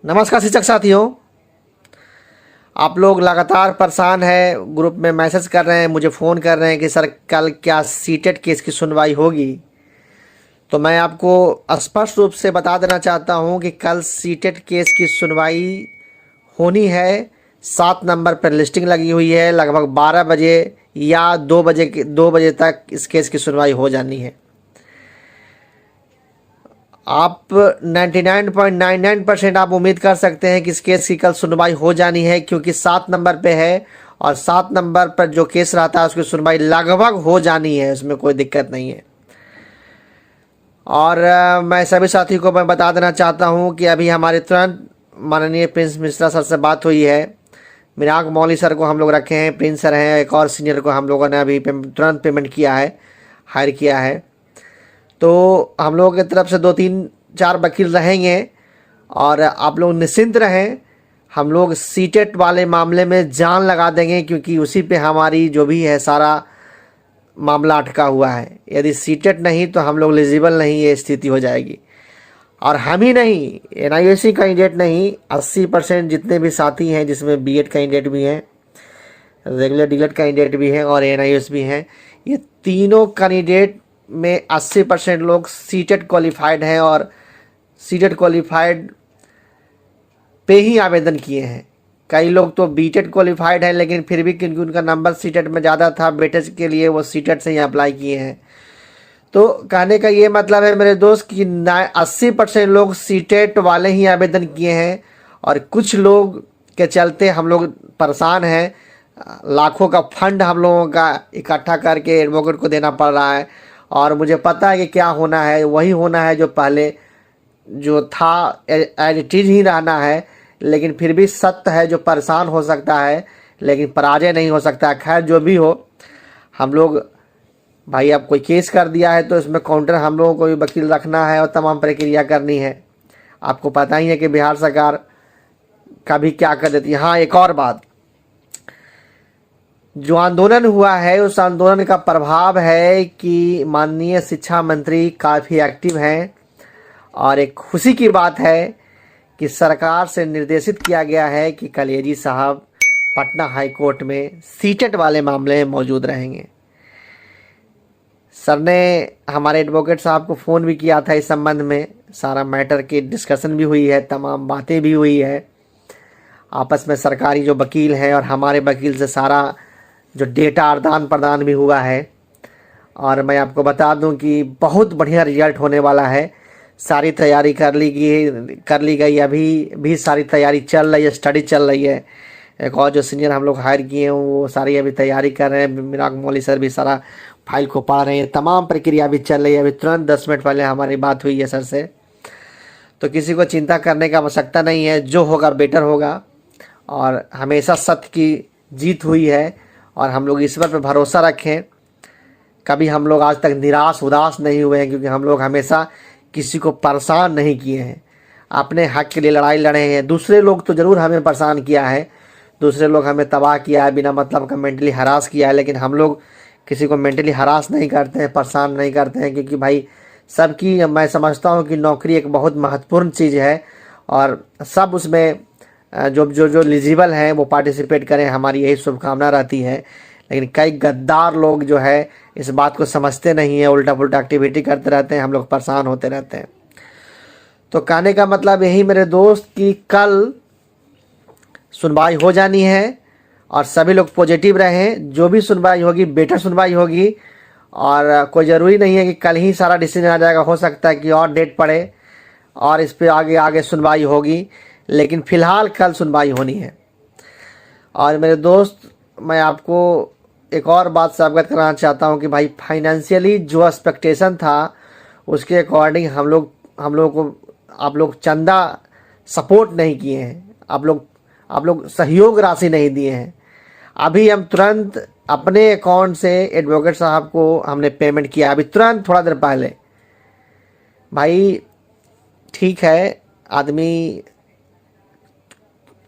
नमस्कार शिक्षक साथियों, आप लोग लगातार परेशान हैं, ग्रुप में मैसेज कर रहे हैं, मुझे फ़ोन कर रहे हैं कि सर कल क्या सीटेट केस की सुनवाई होगी। तो मैं आपको स्पष्ट रूप से बता देना चाहता हूं कि कल सीटेट केस की सुनवाई होनी है। 7 नंबर पर लिस्टिंग लगी हुई है। लगभग 12 बजे या 2 बजे तक इस केस की सुनवाई हो जानी है। आप 99.99% आप उम्मीद कर सकते हैं कि इस केस की कल सुनवाई हो जानी है, क्योंकि 7 नंबर पे है और 7 नंबर पर जो केस रहता है उसकी सुनवाई लगभग हो जानी है, उसमें कोई दिक्कत नहीं है। और मैं सभी साथी को मैं बता देना चाहता हूं कि अभी हमारे तुरंत माननीय प्रिंस मिश्रा सर से बात हुई है। मिराग मौली सर को हम लोग रखे हैं, प्रिंस सर हैं, एक और सीनियर को हम लोगों ने अभी तुरंत पेमेंट किया है, हायर किया है। तो हम लोगों की तरफ से 2-3-4 वकील रहेंगे और आप लोग निश्चिंत रहें। हम लोग सीटेट वाले मामले में जान लगा देंगे, क्योंकि उसी पे हमारी जो भी है सारा मामला अटका हुआ है। यदि सीटेट नहीं तो हम लोग एलिजिबल नहीं, ये स्थिति हो जाएगी। और हम ही नहीं, एनआईओसी कैंडिडेट नहीं, 80% जितने भी साथी हैं, जिसमें बीएड कैंडिडेट भी हैं, रेगुलर डीलेट कैंडिडेट भी हैं और एनआईओएस भी हैं, ये तीनों कैंडिडेट में 80% लोग सीटेट क्वालिफाइड हैं और सीटेट क्वालिफाइड पे ही आवेदन किए हैं। कई लोग तो बीटेट क्वालिफाइड हैं, लेकिन फिर भी क्योंकि उनका नंबर सीटेट में ज़्यादा था बेटेज के लिए, वो सीटेट से ही अप्लाई किए हैं। तो कहने का ये मतलब है मेरे दोस्त कि 80% लोग सीटेट वाले ही आवेदन किए हैं और कुछ लोग के चलते हम लोग परेशान हैं। लाखों का फंड हम लोगों का इकट्ठा करके एडवोकेट को देना पड़ रहा है और मुझे पता है कि क्या होना है, वही होना है जो पहले जो था, एज इट इज ही रहना है। लेकिन फिर भी सत्य है, जो परेशान हो सकता है लेकिन पराजय नहीं हो सकता। खैर जो भी हो, हम लोग भाई अब कोई केस कर दिया है तो इसमें काउंटर हम लोगों को भी वकील रखना है और तमाम प्रक्रिया करनी है। आपको पता ही है कि बिहार सरकार कभी क्या कर देती है। हाँ, एक और बात, जो आंदोलन हुआ है उस आंदोलन का प्रभाव है कि माननीय शिक्षा मंत्री काफ़ी एक्टिव हैं और एक खुशी की बात है कि सरकार से निर्देशित किया गया है कि कलेजी साहब पटना हाई कोर्ट में सीटेट वाले मामले में मौजूद रहेंगे। सर ने हमारे एडवोकेट साहब को फ़ोन भी किया था इस संबंध में, सारा मैटर की डिस्कशन भी हुई है, तमाम बातें भी हुई है। आपस में सरकारी जो वकील हैं और हमारे वकील से सारा जो डेटा आदान प्रदान भी हुआ है। और मैं आपको बता दूं कि बहुत बढ़िया रिजल्ट होने वाला है। सारी तैयारी कर ली गई, अभी भी सारी तैयारी चल रही है, स्टडी चल रही है। एक और जो सीनियर हम लोग हायर किए हैं वो सारी अभी तैयारी कर रहे हैं। मिराग मौली सर भी सारा फाइल को पढ़ रहे हैं, तमाम प्रक्रिया भी चल रही है। अभी तुरंत 10 मिनट पहले हमारी बात हुई है सर से। तो किसी को चिंता करने का आवश्यकता नहीं है, जो होगा बेटर होगा। और हमेशा सत्य की जीत हुई है और हम लोग ईश्वर पर भरोसा रखें। कभी हम लोग आज तक निराश उदास नहीं हुए हैं, क्योंकि हम लोग हमेशा किसी को परेशान नहीं किए हैं, अपने हक के लिए लड़ाई लड़े हैं। दूसरे लोग तो ज़रूर हमें परेशान किया है, दूसरे लोग हमें तबाह किया है, बिना मतलब का मेंटली हरास किया है, लेकिन हम लोग किसी को मेंटली हरास नहीं करते हैं, परेशान नहीं करते हैं। क्योंकि भाई सबकी, मैं समझता हूँ कि नौकरी एक बहुत महत्वपूर्ण चीज़ है और सब उसमें जो जो जो एलिजिबल हैं वो पार्टिसिपेट करें, हमारी यही शुभकामना रहती है। लेकिन कई गद्दार लोग जो है इस बात को समझते नहीं है, उल्टा पुल्टा एक्टिविटी करते रहते हैं, हम लोग परेशान होते रहते हैं। तो कहने का मतलब यही मेरे दोस्त कि कल सुनवाई हो जानी है और सभी लोग पॉजिटिव रहें। जो भी सुनवाई होगी बेटर सुनवाई होगी और कोई ज़रूरी नहीं है कि कल ही सारा डिसीजन आ जाएगा। हो सकता है कि और डेट पड़े और इस पर आगे सुनवाई होगी, लेकिन फ़िलहाल कल सुनवाई होनी है। और मेरे दोस्त, मैं आपको एक और बात से अवगत कराना चाहता हूं कि भाई फाइनेंशियली जो एक्सपेक्टेशन था उसके अकॉर्डिंग हम लोग को आप लोग चंदा सपोर्ट नहीं किए हैं, आप लोग सहयोग राशि नहीं दिए हैं। अभी हम तुरंत अपने अकाउंट से एडवोकेट साहब को हमने पेमेंट किया, अभी तुरंत थोड़ा देर पहले। भाई ठीक है, आदमी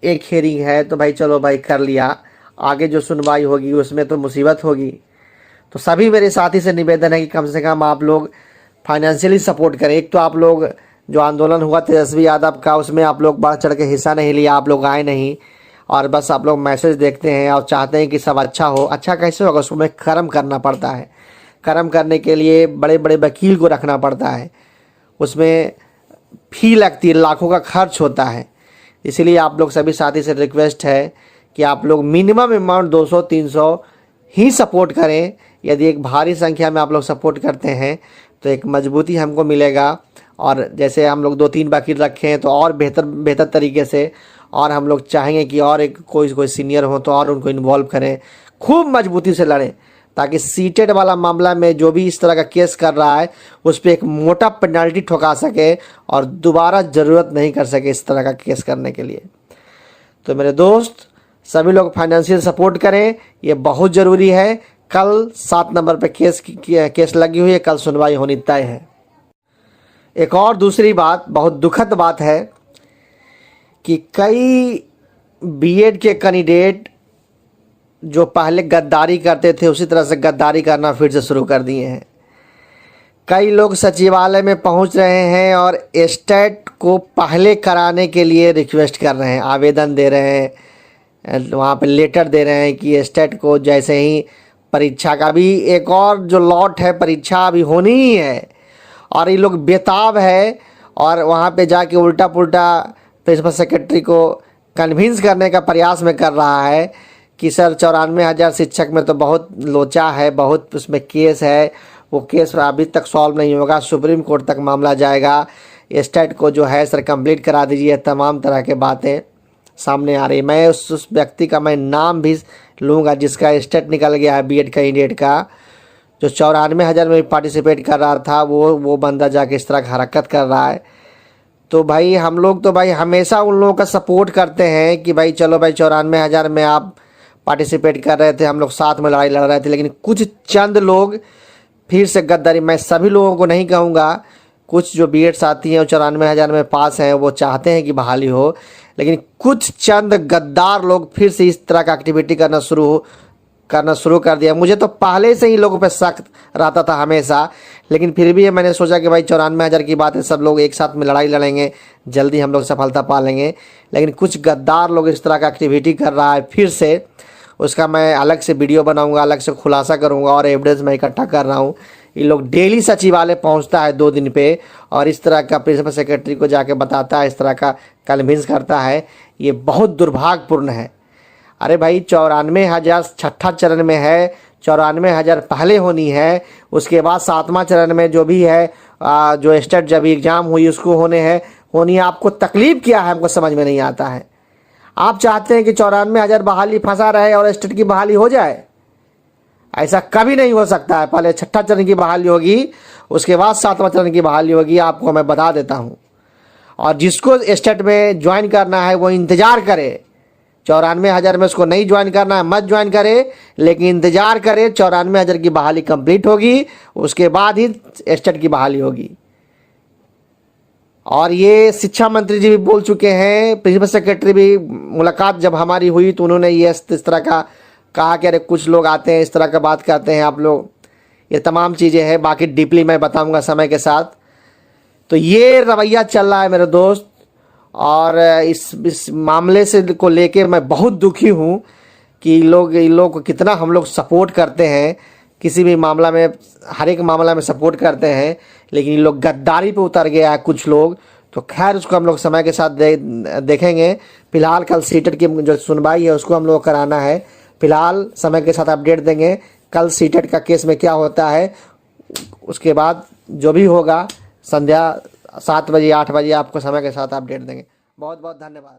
एक हेयरिंग है तो भाई चलो भाई कर लिया, आगे जो सुनवाई होगी उसमें तो मुसीबत होगी। तो सभी मेरे साथी से निवेदन है कि कम से कम आप लोग फाइनेंशियली सपोर्ट करें। एक तो आप लोग जो आंदोलन हुआ तेजस्वी यादव का, उसमें आप लोग बढ़ चढ़ के हिस्सा नहीं लिया, आप लोग आए नहीं और बस आप लोग मैसेज देखते हैं और चाहते हैं कि सब अच्छा हो। अच्छा कैसे होगा? उसमें कर्म करना पड़ता है। कर्म करने के लिए बड़े बड़े वकील को रखना पड़ता है, उसमें फी लगती है, लाखों का खर्च होता है। इसीलिए आप लोग सभी साथी से रिक्वेस्ट है कि आप लोग मिनिमम अमाउंट 200-300 ही सपोर्ट करें। यदि एक भारी संख्या में आप लोग सपोर्ट करते हैं तो एक मजबूती हमको मिलेगा, और जैसे हम लोग 2-3 वकील रखे हैं तो और बेहतर तरीके से, और हम लोग चाहेंगे कि और एक कोई सीनियर हो तो और उनको इन्वॉल्व करें, खूब मजबूती से लड़ें, ताकि सीटेड वाला मामला में जो भी इस तरह का केस कर रहा है उस पर एक मोटा पेनल्टी ठोका सके और दोबारा ज़रूरत नहीं कर सके इस तरह का केस करने के लिए। तो मेरे दोस्त सभी लोग फाइनेंशियल सपोर्ट करें, ये बहुत ज़रूरी है। कल 7 नंबर पे केस लगी हुई है, कल सुनवाई होनी तय है। एक और दूसरी बात, बहुत दुखद बात है कि कई बीएड के कैंडिडेट जो पहले गद्दारी करते थे उसी तरह से गद्दारी करना फिर से शुरू कर दिए हैं। कई लोग सचिवालय में पहुंच रहे हैं और स्टेट को पहले कराने के लिए रिक्वेस्ट कर रहे हैं, आवेदन दे रहे हैं, वहाँ पे लेटर दे रहे हैं कि स्टेट को जैसे ही परीक्षा का भी एक और जो लॉट है परीक्षा अभी होनी ही है, और ये लोग बेताब है और वहाँ पे जाके उल्टा पुल्टा प्रिंसिपल सेक्रेटरी को कन्विंस करने का प्रयास में कर रहा है कि सर 94,000 शिक्षक में तो बहुत लोचा है, बहुत उसमें केस है, वो केस अभी तक सॉल्व नहीं होगा, सुप्रीम कोर्ट तक मामला जाएगा, स्टेट को जो है सर कंप्लीट करा दीजिए। तमाम तरह के बातें सामने आ रही। मैं उस व्यक्ति का मैं नाम भी लूँगा जिसका स्टेट निकल गया है बीएड कैंडिडेट का, जो 94,000 में पार्टिसिपेट कर रहा था, वो बंदा जाके इस तरह की हरकत कर रहा है। तो भाई हम लोग तो भाई हमेशा उन लोगों का सपोर्ट करते हैं कि भाई चलो भाई 94,000 में आप पार्टिसिपेट कर रहे थे, हम लोग साथ में लड़ाई लड़ रहे थे, लेकिन कुछ चंद लोग फिर से गद्दारी, मैं सभी लोगों को नहीं कहूँगा, कुछ जो बीएड साथी हैं 94,000 में पास हैं वो चाहते हैं कि बहाली हो, लेकिन कुछ चंद गद्दार लोग फिर से इस तरह का एक्टिविटी करना शुरू कर दिया। मुझे तो पहले से ही लोगों पे सख्त रहता था हमेशा, लेकिन फिर भी मैंने सोचा कि भाई 94,000 की बात है, सब लोग एक साथ में लड़ाई लड़ेंगे, जल्दी हम लोग सफलता पा लेंगे। लेकिन कुछ गद्दार लोग इस तरह का एक्टिविटी कर रहा है फिर से, उसका मैं अलग से वीडियो बनाऊंगा, अलग से खुलासा करूंगा और एविडेंस मैं इकट्ठा कर रहा हूँ। ये लोग डेली सचिवालय पहुँचता है 2 दिन पे और इस तरह का प्रिंसिपल सेक्रेटरी को जाके बताता है, इस तरह का कन्विंस करता है। ये बहुत दुर्भाग्यपूर्ण है। अरे भाई 94,000 छठा चरण में है, 94,000 पहले होनी है, उसके बाद 7वां चरण में जो भी है जो स्टेट जब एग्ज़ाम हुई उसको होनी है। आपको तकलीफ क्या है हमको समझ में नहीं आता है। आप चाहते हैं कि 94,000 बहाली फंसा रहे और स्टेट की बहाली हो जाए? ऐसा कभी नहीं हो सकता है। पहले छठा चरण की बहाली होगी, उसके बाद 7वां चरण की बहाली होगी, आपको मैं बता देता हूँ। और जिसको स्टेट में ज्वाइन करना है वो इंतज़ार करे। 94,000 में उसको नहीं ज्वाइन करना है मत ज्वाइन करे, लेकिन इंतज़ार करे। 94,000 की बहाली कंप्लीट होगी, उसके बाद ही स्टेट की बहाली होगी। और ये शिक्षा मंत्री जी भी बोल चुके हैं, प्रिंसिपल सेक्रेटरी भी, मुलाकात जब हमारी हुई तो उन्होंने ये इस तरह का कहा कि अरे कुछ लोग आते हैं इस तरह का बात करते हैं आप लोग, ये तमाम चीज़ें हैं। बाकी डीपली मैं बताऊंगा समय के साथ। तो ये रवैया चल रहा है मेरे दोस्त, और इस मामले से को लेके मैं बहुत दुखी हूँ कि इन लोग को कितना हम लोग सपोर्ट करते हैं, किसी भी मामला में, हर एक मामला में सपोर्ट करते हैं, लेकिन ये लोग गद्दारी पे उतर गया है कुछ लोग। तो खैर उसको हम लोग समय के साथ देखेंगे। फिलहाल कल सीटेट की जो सुनवाई है उसको हम लोग कराना है। फिलहाल समय के साथ अपडेट देंगे कल सीटेट का केस में क्या होता है। उसके बाद जो भी होगा संध्या 7 बजे 8 बजे आपको समय के साथ अपडेट देंगे। बहुत बहुत धन्यवाद।